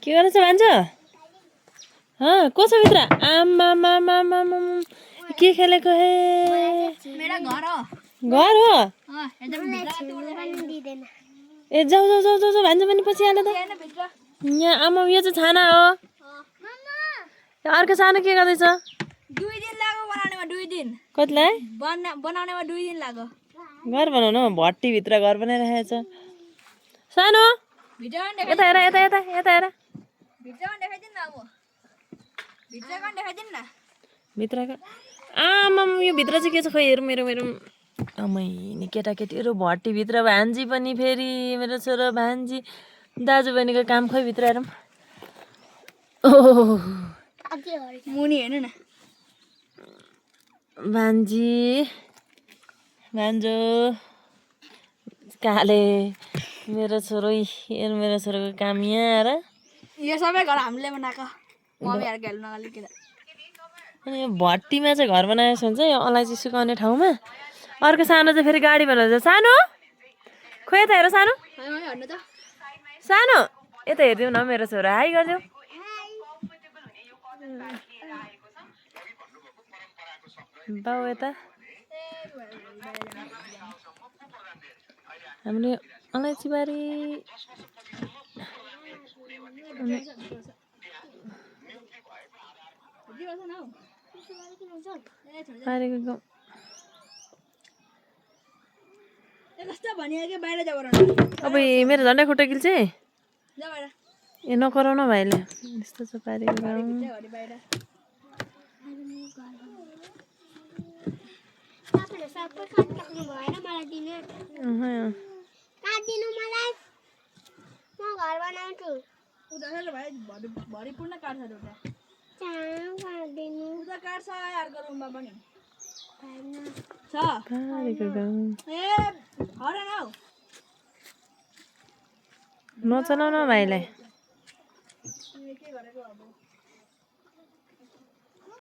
के गर्छ भान्जो को छ भित्र आमामामामामा के खेलेको हे मेरा घर हो घर हो ए जाऊ जाऊ जाऊ जाऊ भान्जो पनि पछि हाल त यहाँ आमा यो चाहिँ छाना हो अर्को सानो के गर्दैछ 2 दिन लाग्यो बनाउनेमा 2 दिन कतिलाई बनाउनेमा 2 दिन लाग्यो घर बनाउनु भट्टी भित्र घर बनाइरहेको छ सानो यता हेर यता यता यता हेर भित्रमा देखाइदिन न अब भित्रको देखाइदिन न भित्रको आमा यो भित्र चाहिँ के छ खोइ हेर मेरो मेरो आमै नि केटाकेटीहरू भट्टी भित्र भान्जी पनि फेरि मेरो छोरो भान्जी दाजुबहिनीको काम खोइ भित्र हेरौँ ओह मुनि हेर्नु न भान्जी भान्जो काले मेरो छोरो हेर मेरो छोरोको काम यहाँ हेर यो सबै घर हामीले बनाएको मम्मीहरुको हेल्प नगरिकन अनि यो भट्टीमा चाहिँ घर बनाएको हुन्छ यो अलैँची सुकाउने ठाउँमा अर्को सानो चाहिँ फेरि गाडी बनाउँछ सानो खोइ यता हेर सानो हेर्नु त सानो यता हेरिदिउ न मेरो छोरा हाई गरिदेऊ बाउ यता हामीले अलैँची बारी बारीको गाउँ कस्तो भनियो कि बाहिर जाऊ र अब मेरो झन्डा खुट्टा किल्छ जा बाहिर ए नकराउन भाइले यस्तो छ पारेको गाउँ हरि बाहिर सबै काट्नु भएन मलाई दिनु काट्दिनु मलाई म घर बनाउँछु उता भाइ भरिपूर्ण काट्छ उता काट्दिनु उता काट्छ अर्को रुममा पनि छ पारेको गाउँ ए हरे न नचलाउन भाइलाई के गरेको अब